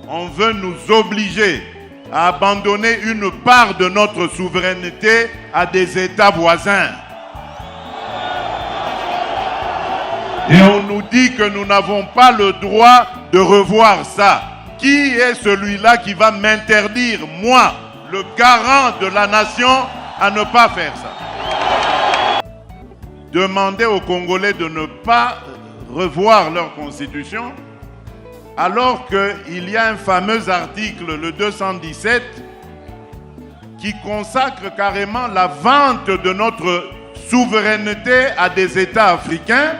on veut nous obliger à abandonner une part de notre souveraineté à des États voisins. Et on nous dit que nous n'avons pas le droit de revoir ça. Qui est celui-là qui va m'interdire, moi, le garant de la nation, à ne pas faire ça? Demander aux Congolais de ne pas revoir leur constitution, alors qu'il y a un fameux article, le 217, qui consacre carrément la vente de notre souveraineté à des États africains.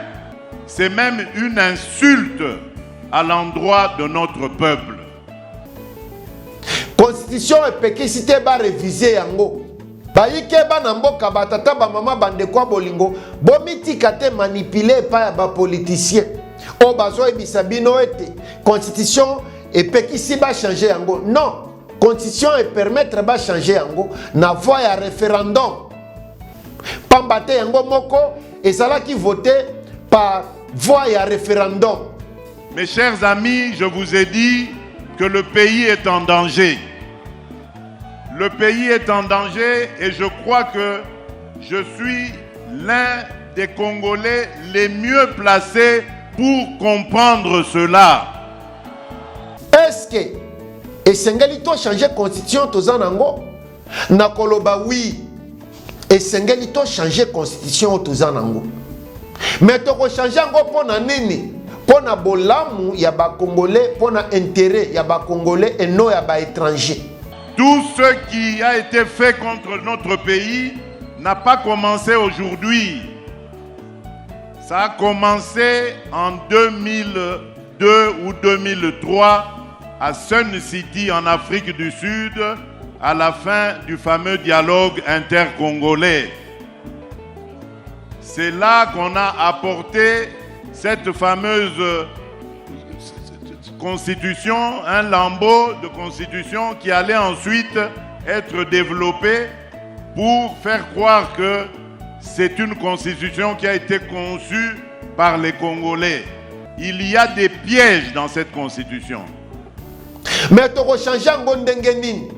C'est même une insulte à l'endroit de notre peuple. Constitution epekisite ba réviser yango. Bayike ba namboka batata ba mama bande kwa bolingo, bomitika te manipuler pa ba politicien. O bazo ebisa bino ete constitution epekisi ba changer yango. Non, constitution et permettre ba changer yango na voie ya référendum. Pambate yango moko ezala ki voter par voie ya référendum. Mes chers amis, je vous ai dit que le pays est en danger. Le pays est en danger et je crois que je suis l'un des Congolais les mieux placés pour comprendre cela. Est-ce que esengeli to changer constitution tozanango? Nakoloba oui. Esengeli to changer constitution tozanango. Mais toko changer ngo pona nini? Pona bolamu ya ba Congolais, pona intérêt ya ba Congolais et non ya ba étranger. Tout ce qui a été fait contre notre pays n'a pas commencé aujourd'hui. Ça a commencé en 2002 ou 2003 à Sun City en Afrique du Sud, à la fin du fameux dialogue intercongolais. C'est là qu'on a apporté cette fameuse constitution, un lambeau de constitution qui allait ensuite être développé pour faire croire que c'est une constitution qui a été conçue par les Congolais. Il y a des pièges dans cette constitution. Mais tu vas changer en nini?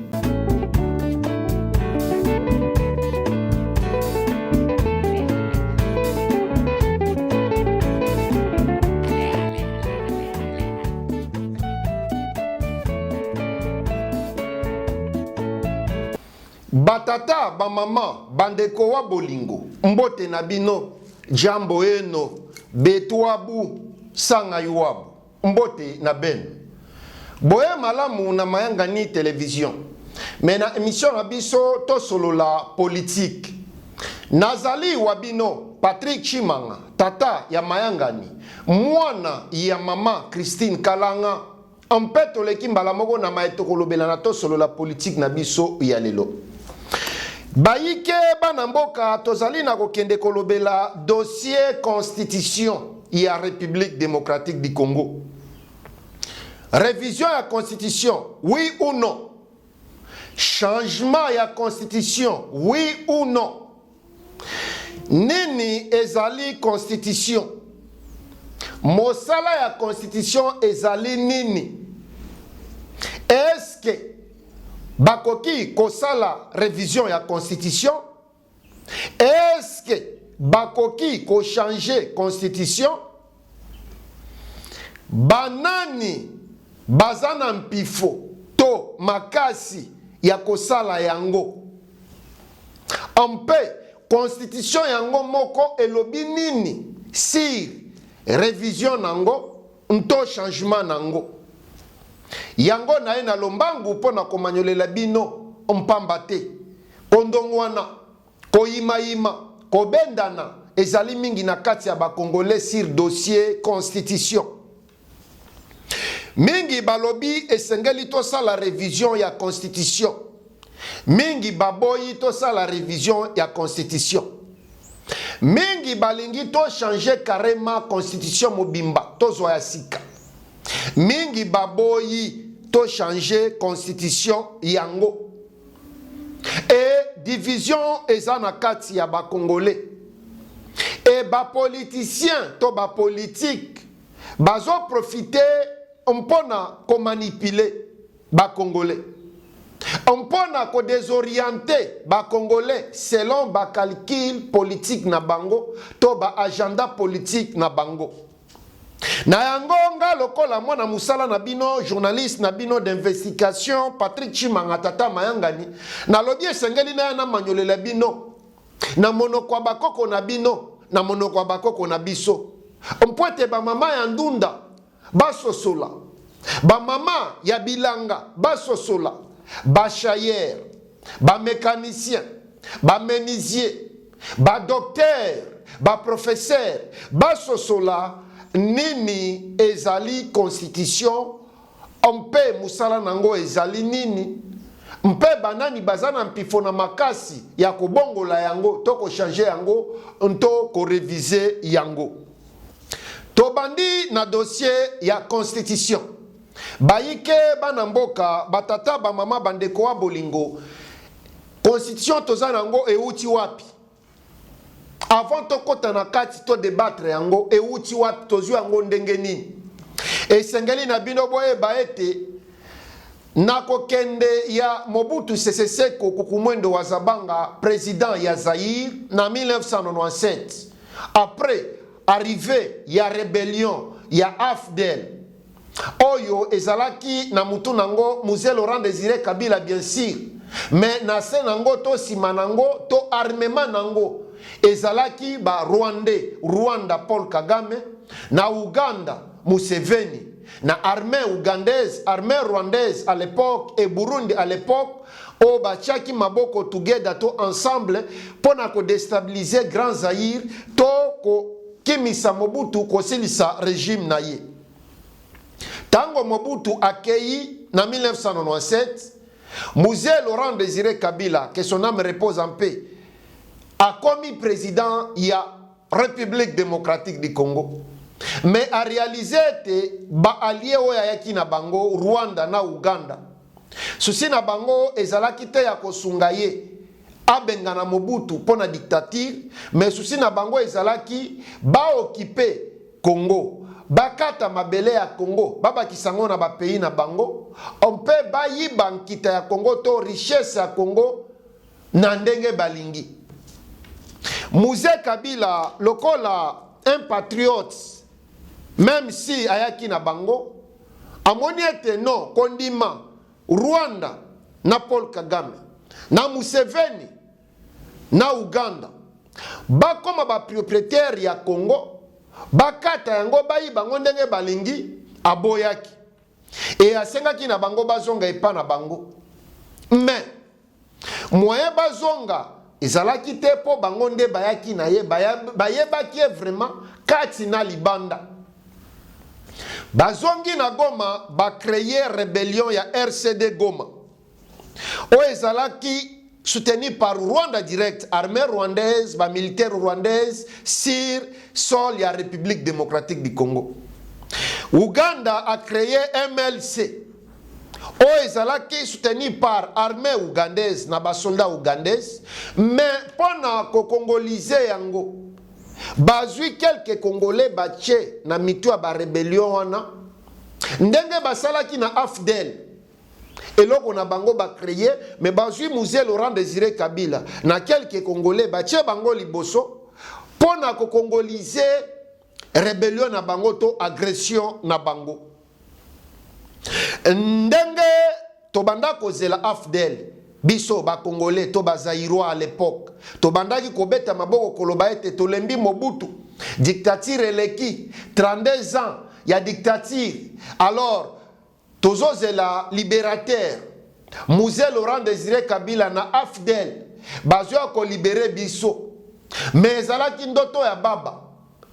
Batata, ba mama, bandeko wa bolingo, mbote na bino, jambo eno, betwabu, sanga yuabu, mbote na ben. Boye malamu na mayanga ni télévision. Mais na émission na biso to solo la politique. Nazali wabino, Patrick Chimanga, tata ya mayanga ni, mwana ya mama Christine Kalanga, ampeto leki mbala moko na maetokolobela na to solo la politique na biso ya lelo. Baïke Banamboka tozali na kokende kolobela dossier constitution ya République démocratique du Congo. Révision ya constitution, oui ou non? Changement ya constitution, oui ou non? Nini ezali constitution? Mosala ya constitution ezali nini? Est-ce que bakoki kosala révision ya constitution? Est-ce que bakoki ko changer constitution? Banani bazana mpifo to makasi ya kosala yango? Ampe constitution yango moko elobi nini si révision nango nto changement nango? Yango na ena lombangu pona komanyolela bino mpamba te. Kondongwana, koyima, kobendana, ezali mingi na kati ya ba Congolais sur dossier constitution. Mingi balobi esengeli to sa la révision ya constitution. Mingi baboyi to sa la révision ya constitution. Mingi balingi to changer carrément constitution mobimba to zo ya sika. Mingi baboyi to changer constitution yango. Et division ezana kati ya ba Congolais. Et ba politicien to ba politique bazo profiter mpona ko manipuler ba Congolais. Mpona ko désorienter ba Congolais selon ba calcul politique na bango to ba agenda politique na bango. Na yango nga lokola mwana musala na bino journaliste na bino d'investigation Patrick Chimanga Tata Mayangani na lobi esengeli na manyolela bino na monoko bakoko na bino na monoko bakoko na biso mpwete ba mama ya ndunda basosola ba mama ya bilanga basosola ba chayer ba mécanicien ba menuisier ba docteur ba professeur basosola nini ezali constitution mpe musala nango ezali nini mpe banani bazana mpifona makasi ya kobongola yango to ko changer yango nto ko réviser yango to bandi na dossier ya constitution bayike bana mboka batata ba mama bandeko wa bolingo constitution toza nango euti wapi avant to kota na kati to débattre yango euti wapi tozu yango ndenge nini esengeli na bino boyeba ete na kokende ya Mobutu Sese Seko Kukumwendo wa Zabanga président ya Zaïre na 1997 après arrivée ya rébellion ya AFDEL oyo ezalaki na mutu nango Mzee Laurent Désiré Kabila bien sûr mais na se nango to sima nango to armement nango ezalaki ba Rwanda Paul Kagame na Uganda Museveni na armée ougandaise, armée rwandaise à l'époque et Burundi à l'époque o bachaki maboko together to ensemble pona ko déstabiliser Grand Zaïre to ko kimisa Mobutu ko silisa régime na ye. Tango Mobutu accueilli na 1997 Mzee Laurent Désiré Kabila, que son âme repose en paix, a commis président ya République démocratique du Congo. Mais a réalisé que ba allié oya yaki na bango Rwanda na Uganda. Susi na bango ezalaki te ya kosunga ye abenga na Mobutu pona dictature, mais susi na bango ezalaki ba occuper Congo. Bakata mabele ya Congo, baba kisango na ba pays na bango, on peut ba yiba nkita ya Congo to richesse ya Congo na ndenge balingi. Mzee Kabila lokola un patriote même si ayaki na bango amoni ete non kondima Rwanda na Paul Kagame na Museveni na Uganda bakoma ba propriétaire ya Congo bakata yango bayi bango ndenge balingi aboyaki e asengaki na bango bazonga epa na bango mais moyen bazonga ezalaki te po bango nde bayaki na ye bayebaki vraiment kati na libanda bazongi na Goma ba créer rébellion ya RCD Goma o ezalaki soutenu par Rwanda direct, armée rwandaise, ba militaire rwandaise sur sol ya République démocratique du Congo. Uganda a créé MLC o ezalaki soutenu par armée ougandaise na ba soldats ougandais, mais pona ko congoliser yango bazui quelques Congolais bache na mitu ba rébellion wana ndenge basalaki na AFDEL eloko na bango ba créer mais bazui Mzee Laurent Désiré Kabila na quelques Congolais bache bango liboso pona ko congoliser rébellion na bango to agression na bango ndenge to banda kozela AFDEL biso ba Congolais to ba Zaïrois à l'époque to bandaki kobeta maboko koloba ete to lembi Mobutu dictature eleki 32 ans ya dictature alors tozozela libérateur Mzee Laurent Désiré Kabila na AFDEL bazwa ko libérer biso mais ezalaki ndoto ya baba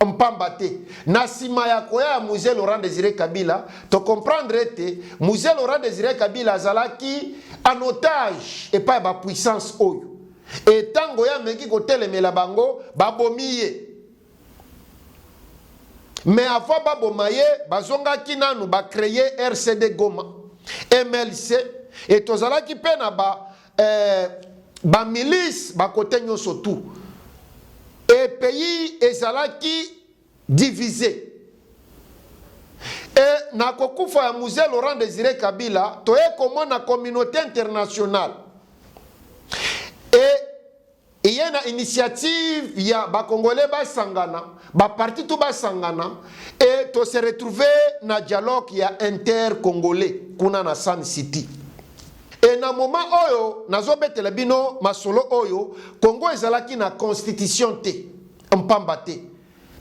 mpamba te na sima ya koya Mzee Laurent Désiré Kabila to comprendre ete Mzee Laurent Désiré Kabila azalaki en otage et pas ba puissance oyo et tango ya meki ko telemela bango babomiye mais avant babomaye bazongaki nanu ba créer RCD Goma MLC et tozalaki pe na ba milice ba côté nyoso tout et pays ezalaki divisé Et na kokufa ya musée Laurent Désiré Kabila, toye comment na communauté internationale. Et il y a une initiative, il y a ba Congolais ba sangana, ba parti tout ba sangana, et to se retrouver na dialogue il y a inter-congolais kuna na Sun City. Et na moment oyo, na zobetele bino masolo oyo, Congo ezalaki na constitution te, mpamba te.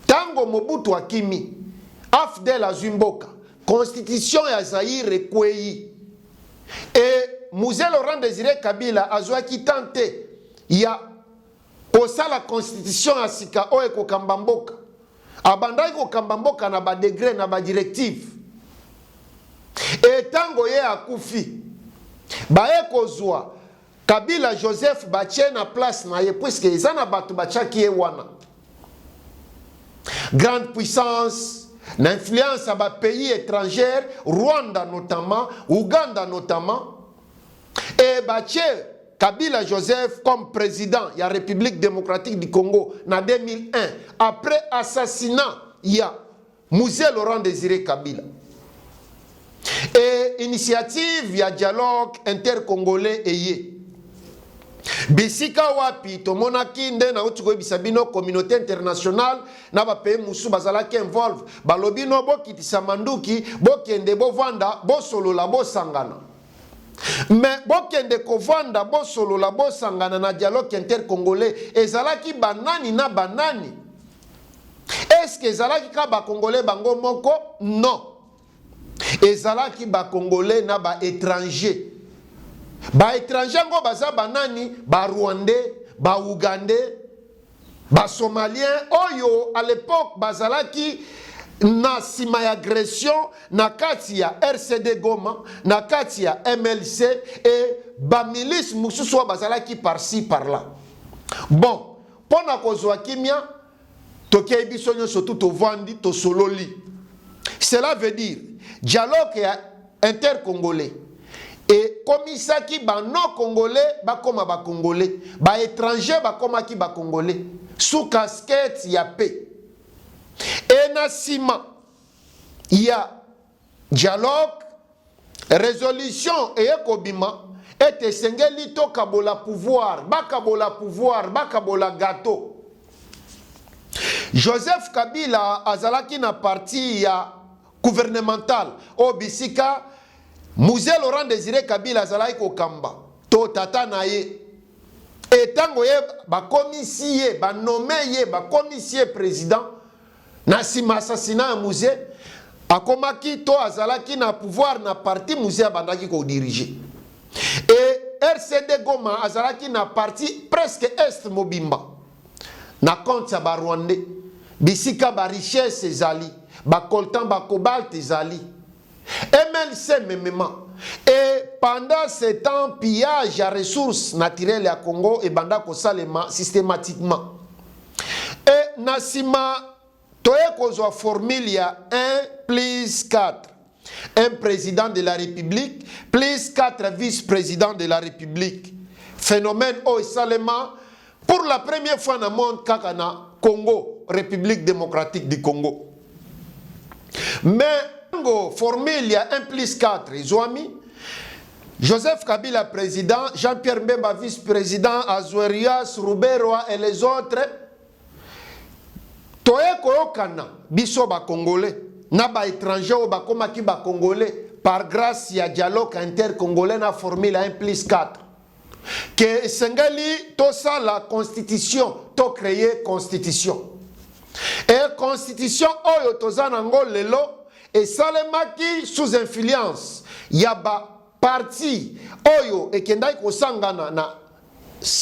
Tango Mobutu akimi, Afdel Azumboka, constitution ya Zaire ekweyi. Et Musée Laurent Désiré Kabila azwaki tante ya kosa la constitution ya sika oyo ekokamba mboka. Abandaki kokamba mboka na ba degré na ba directive. Et tango ye akufi, baye kozwa Kabila Joseph batie na place na ye puisque eza na batu bachaki ye wana. Grande puissance, l'influence à pays étrangers, Rwanda notamment, Ouganda notamment, et batie Kabila Joseph comme président de la République démocratique du Congo en 2001, après assassinat, il y a Musée Laurent Désiré Kabila. Et initiative, il y a dialogue intercongolais et yé. Bisika wapi to monaki nde na utuko bisabino communauté internationale na ba pays musu bazala ki involve balobino bo kitisa manduki bo kende bo vanda bo solo la bo sangana. Mais bo kende ko vanda bo solo la bo sangana na dialogue intercongolais ezalaki banani na banani. Est-ce que ezalaki ka ba congolais bango moko? Non. Ezalaki ba congolais na ba étranger. Ba étranger ngo baza banani, ba rwandais, ba ougandais, ba somalien oyo à l'époque bazalaki na sima ya agression na kati ya RCD Goma, na kati ya MLC et ba milice mususu bazalaki par-ci par-là. Bon, pona kozwa kimia tokei biso nyonso tout ovandi to sololi. Cela veut dire dialogue ya intercongolais. Et comme ça qui ba non congolais ba koma ba congolais, ba étranger ba koma ki ba congolais sous casquette ya paix. Et na sima il y a dialogue, résolution et ekobima et esengeli to kabola pouvoir, ba kabola gâteau. Joseph Kabila azalaki na parti ya gouvernemental au bisika Musée Laurent Désiré Kabila azalaki kokamba to tata na ye. Et tango ye ba commissie ba nommé ye ba commissie président na sima assassinat musée akomaki to azalaki na pouvoir na parti musée bandaki ko diriger. Et RCD Goma azalaki na parti presque est mobimba. Na compte ya ba Rwandais bisika ba richesse ezali ba coltan ba cobalt ezali. MLC même. Et pendant ce temps, pillage à ressources naturelles à Congo et banda kosalema systématiquement. Et Nassima, toye kozwa formule ya 1+4. Un président de la République, plus 4 vice-présidents de la République. Phénomène au salema pour la première fois dans le monde kakana Congo, République démocratique du Congo. Mais formule, il y a 1+4. Ils ont mis Joseph Kabila président, Jean-Pierre Mbemba vice-président, Azouerias, Rouberoa et les autres. Toye koyokana, biso ba Congolais, na ba étranger ou ba komaki ba Congolais, par grâce ya dialogue inter-congolais na formule 1+4. Que Sengali, to ça la constitution, to créer constitution. Et constitution oyo tozanango lelo, et salemaki sous influence yaba parti oyo ekendai kosangana na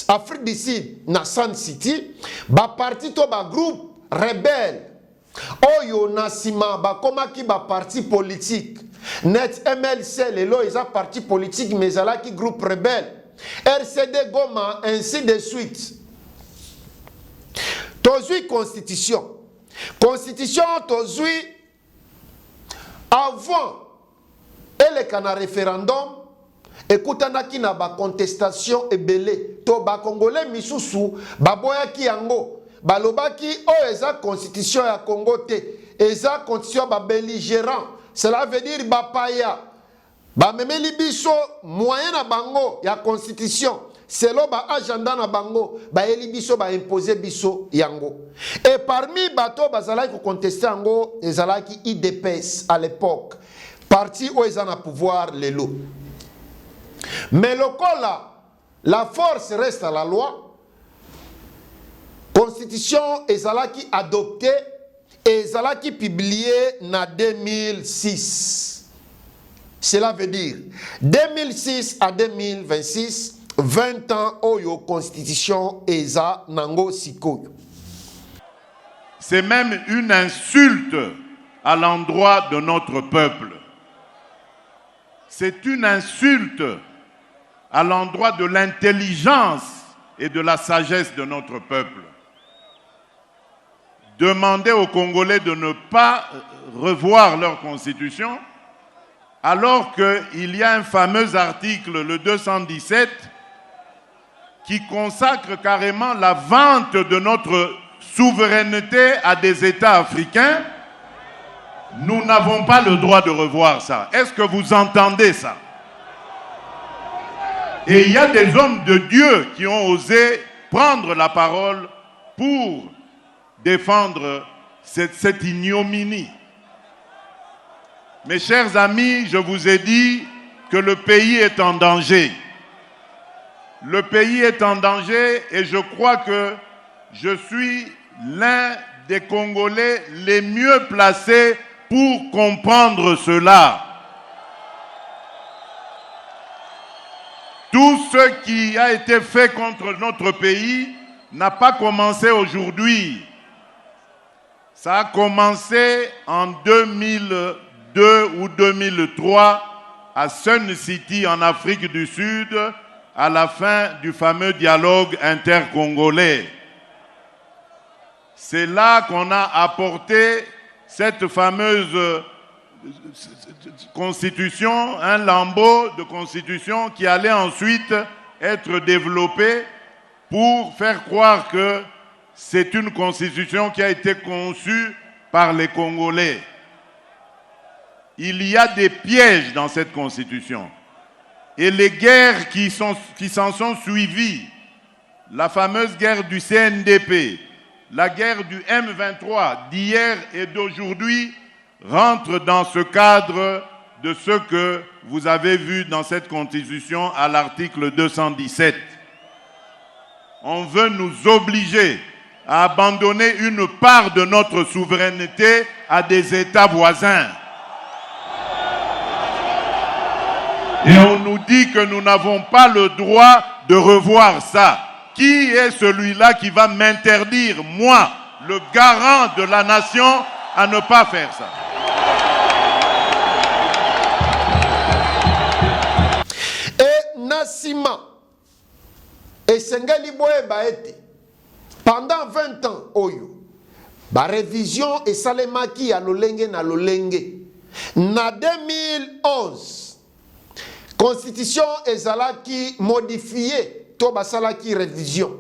Afrique du Sud na Sun City ba parti to ba groupe rebelle oyo na sima ba komaki ba parti politique net MLC lelo eza parti politique mais ezalaki groupe rebelle RCD Goma ainsi de suite. Tozui constitution tozui avant et le référendum, écoutez na ba contestation et belé. To ba congolais misusu, ba boyaki yango, ba lobaki o eza constitution ya Congo te, eza constitution ba belligérant, cela veut dire bapaya bamemeli biso moyen na bango ya constitution selon ba agenda na bango bayeli biso ba imposer biso yango. Et parmi bato bazalaki contester yango ezalaki IDPS à l'époque, parti où ils ont le pouvoir lelo. Mais lokola la force reste à la loi, constitution ezalaki adoptée et ezalaki publiée en 2006. Cela veut dire 2006 à 2026, 20 ans oyo constitution eza nango sikoyo. C'est même une insulte à l'endroit de notre peuple. C'est une insulte à l'endroit de l'intelligence et de la sagesse de notre peuple. Demander aux Congolais de ne pas revoir leur constitution, alors qu'il y a un fameux article, le 217, qui consacre carrément la vente de notre souveraineté à des États africains. Nous n'avons pas le droit de revoir ça. Est-ce que vous entendez ça? Et il y a des hommes de Dieu qui ont osé prendre la parole pour défendre cette ignominie. Mes chers amis, je vous ai dit que le pays est en danger. Le pays est en danger et je crois que je suis l'un des Congolais les mieux placés pour comprendre cela. Tout ce qui a été fait contre notre pays n'a pas commencé aujourd'hui. Ça a commencé en 2002 ou 2003 à Sun City en Afrique du Sud, à la fin du fameux dialogue intercongolais. C'est là qu'on a apporté cette fameuse constitution, un lambeau de constitution qui allait ensuite être développé pour faire croire que c'est une constitution qui a été conçue par les Congolais. Il y a des pièges dans cette constitution. Et les guerres qui s'en sont suivies, la fameuse guerre du CNDP, la guerre du M23 d'hier et d'aujourd'hui, rentrent dans ce cadre de ce que vous avez vu dans cette constitution à l'article 217. On veut nous obliger à abandonner une part de notre souveraineté à des États voisins. Et on nous dit que nous n'avons pas le droit de revoir ça. Qui est celui-là qui va m'interdire, moi, le garant de la nation, à ne pas faire ça? Et Nassima, et Sengali Boye Baete, pendant 20 ans, Oyo, ba révision et Salemaki à Lolenge na Lolenge. Na 2011, Constitution ezalaki modifiée, to basalaki révision.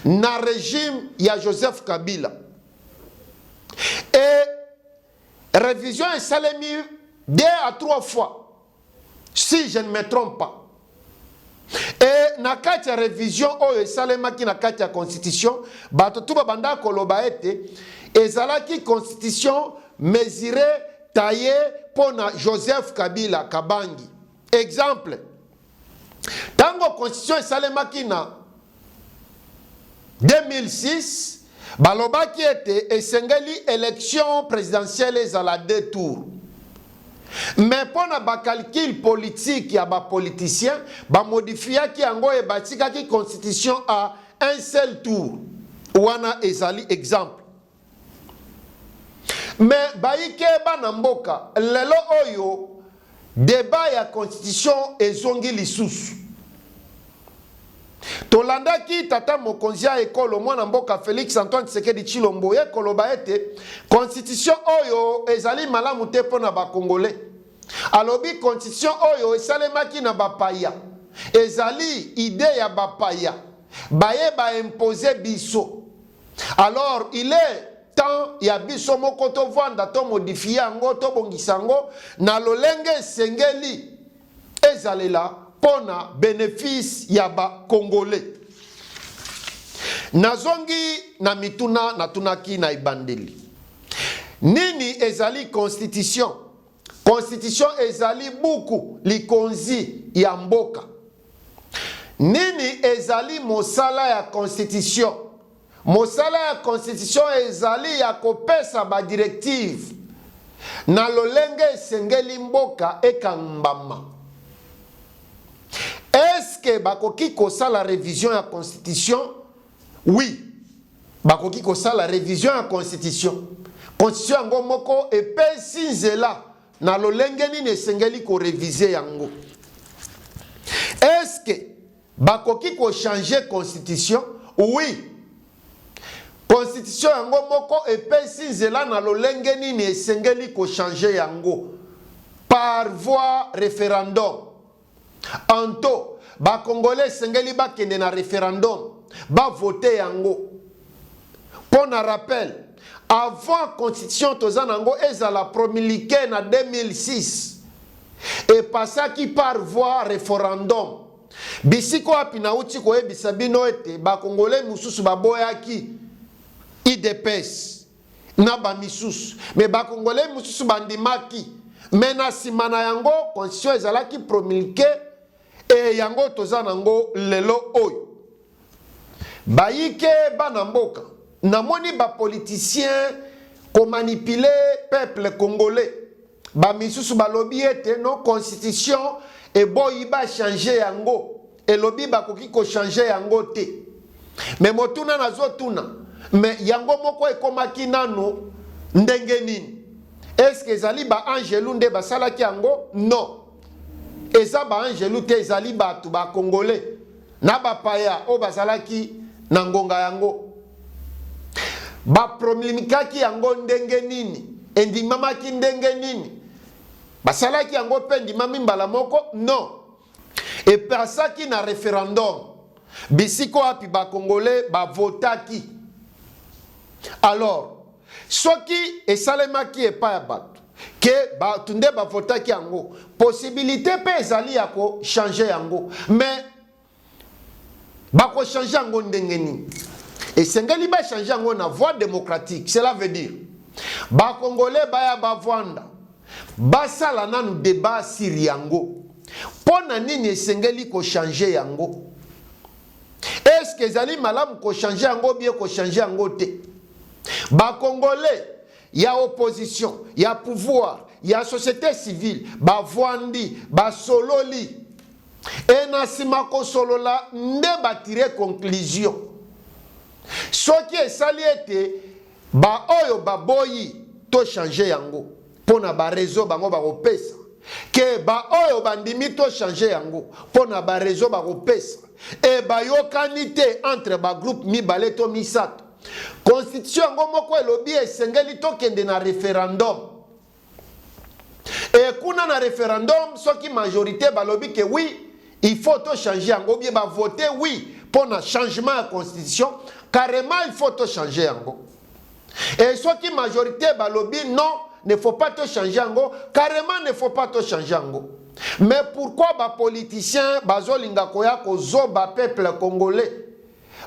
Na régime ya Joseph Kabila. Et révision est salemi 2 à 3 fois, si je ne me trompe pas. Et na kati ya révision oyo esalemaki na kati ya constitution, bato tuba banda koloba ete ezalaki constitution mesurée, taillée pour na Joseph Kabila Kabangi. Exemple, tango constitution esalemaki na 2006, balobaki ete esengeli élection présidentielle ezala 2 tours. Mais pour na calcul politique ya ba politicien, ba modifiaki yango e batikaki constitution à un seul tour. Wana ezali exemple. Mais baike bana mboka lelo oyo débat ya constitution ezongi lisusu. Tolandaki tata mokonzi ya ekolo mwana mboka Félix Antoine Tshisekedi Tshilombo ye koloba ete constitution oyo ezali malamu te pona ba Congolais. Alobi constitution oyo esalemaki na bapaya. Ezali idée ya bapaya. Baye ba imposer biso. Alors il est temps ya biso moko tovanda to modifie yango to bongisa yango na lolenge esengeli ezalela pona bénéfice ya ba congolais. Nazongi na mituna natunaki na ibandeli. Nini ezali constitution? Constitution ezali buku likonzi ya mboka. Nini ezali mosala ya constitution? Mosala ya constitution ezali ya kopesa ba directive na lolenge esengeli mboka ekambama. Est-ce que bakoki kosala révision ya constitution? Oui. Bakoki kosala révision ya constitution. Constitution yango moko epesi nzela na lolenge nini esengeli ko réviser yango. Est-ce que bakoki ko changer constitution? Oui. Constitution yango moko epesi nzela na lolenge nini esengeli ko changer yango par voie référendum. Anto ba congolais esengeli bakende na référendum ba voter yango. Pour un rappel, avant constitution tozanango ezala promulguée na 2006 et passaki par voie référendum. Bisiko apina uti ko ebisa bino ete ba congolais mususu baboyaki IDPS na ba misusu mais ba congolais mususu bandimaki mena simana yango constitution ezalaki promulguée et yango tozanango lelo oyo bayike bana mboka namoni ba politicien ko manipuler peuple congolais ba misusu balobi ete no constitution e boyi ba changer yango e lobi ba koki ko changer yango te mais motuna nazotuna mais yango moko ekomaki nanu ndenge nini? Est-ce que ezali ba angelu nde basalaki yango? Non. Eza ba angelu te, ezali batu ba congolais na ba paya o basalaki na ngonga yango. Ba promulgaki yango ndenge nini? Endimamaki ndenge nini? Basalaki yango pe ndimami mbala moko? Non. E pasaki na référendum. Bisiko api ba congolais ba votaki. Alors, soki esalemaki epa ya bato ke bato nde bavotaki yango, possibilité pe ezali ya ko changer yango, mais bako changer yango ndenge nini? Esengeli ba changer yango na voie démocratique. Cela veut dire ba congolais baya bavanda basala nanu débat sur yango. Pona nini esengeli ko changer yango? Est-ce que ezali malamu ko changer yango bien ko changer yango te? Ba congolais ya opposition, ya pouvoir, ya société civile, ba voandi, ba sololi. Et na sima ko solola nde ba tirer conclusion. Soki esali ete ba oyo ba boyi to changer yango pona ba réseau bango ba kopesa. Que ba oyo bandimi to changer yango pona ba réseau ba kopesa. Et ba yokanite entre ba groupe mibale to misato. Constitution yango moko elobi esengeli tokende na référendum. Et kuna na référendum soki majorité balobi que oui, il faut to changer yango bien ba voter oui pour un changement de constitution, carrément il faut to changer yango. Et soki majorité balobi non, ne faut pas to changer yango, carrément ne faut pas to changer yango. Mais pourquoi ba politicien bazolinga koya kozoba peuple congolais?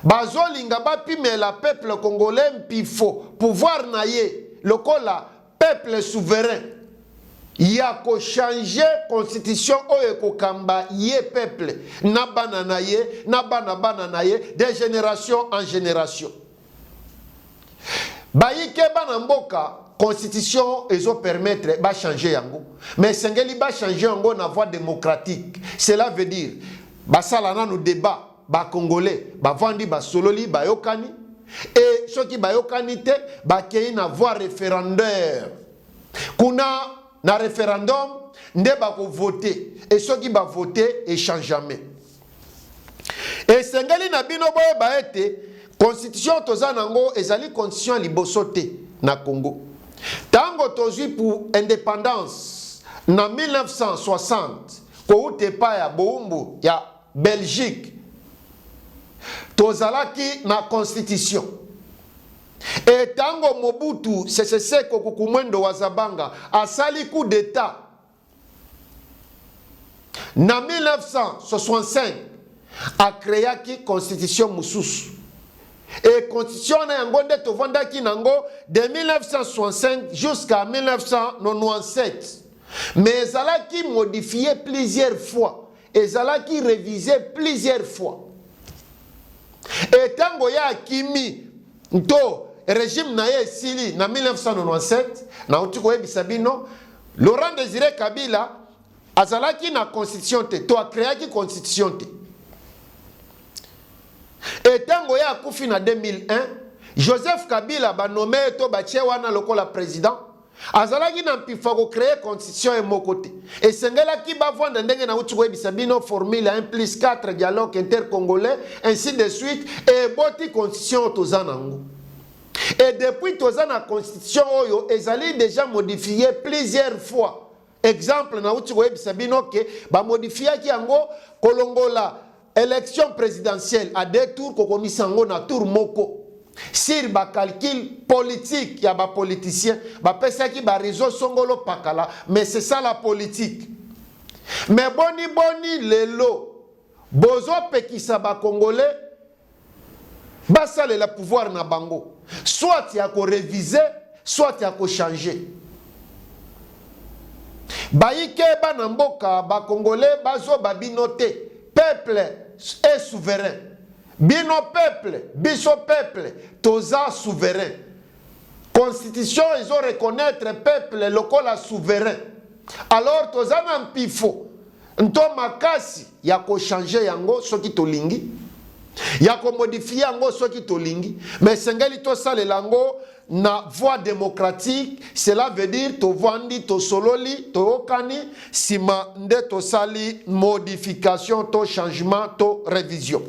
Bazolinga bapimela peuple congolais mpifo pouvoir na ye lokola peuple souverain ya ko changer constitution oyo kokamba ye peuple na bana na ye na bana na ye de génération en génération. Bayike bana mboka constitution ezo permettre ba changer yango, mais sengeli ba changer yango na voie démocratique. Cela veut dire basala na no débat ba congolais ba vandi ba sololi ba yokani et soki ba yokani te ba kei na voie référendaire. Kuna na référendum nde ba ko voter et soki ba voter et change jamais. Et sengeli na bino boye ba ete constitution tozanango ezali constitution liboso te na Congo. Tango tozui pour indépendance na 1960 ko utepa ya boumbu ya Belgique tozalaki na constitution Et tango Mobutu Sese Seko Kukumwendo wa Zabanga asali coup d'état na 1965 a créé qui constitution mususu. Et constitution na yango nde tovandaki nango de 1965 jusqu'à 1997. Mais ezalaki modifié plusieurs fois. Ezalaki révisé plusieurs fois. Et tango ya kimi nto régime na ye sili na 1997 na utiko yebisa bino Laurent Désiré Kabila azalaki na constitution te to a créé ki constitution te. Et tango ya kufi na 2001 Joseph Kabila ba nommé to ba wana lokola président azalaki na mpifa ko créer constitution e mokote et sengela ki ba vanda ndenge na utiko yebisa bino formule 1+4 dialogue intercongolais ainsi de suite et boti constitution tozanango. Et depuis tozana constitution oyo ezali déjà modifié plusieurs fois. Exemple na utiko yebisa bino ke ba modifié ki yango kolongola élection présidentielle à 2 tours kokomisango na tour moko. Sur ba calcul politique ya ba politicien ba pesa ki ba réseau songolo pakala mais c'est ça la politique. Mais boni lelo bozo pekisa ba congolais basa le pouvoir na bango soit ya ko réviser soit ya ko changer. Baïke ba na mboka ba congolais bazo ba binote peuple est souverain. Bino peuple, biso peuple, toza souverain. Constitution, ils ont reconnaître peuple lokola souverain. Alors toza na mpifo. Nto makasi ya ko changer yango soki tolingi. Ya ko modifier yango soki tolingi. Mais sengeli to sale lango na voie démocratique, cela veut dire to vandi, to sololi, to okani, sima nde to sali modification, to changement, to révision.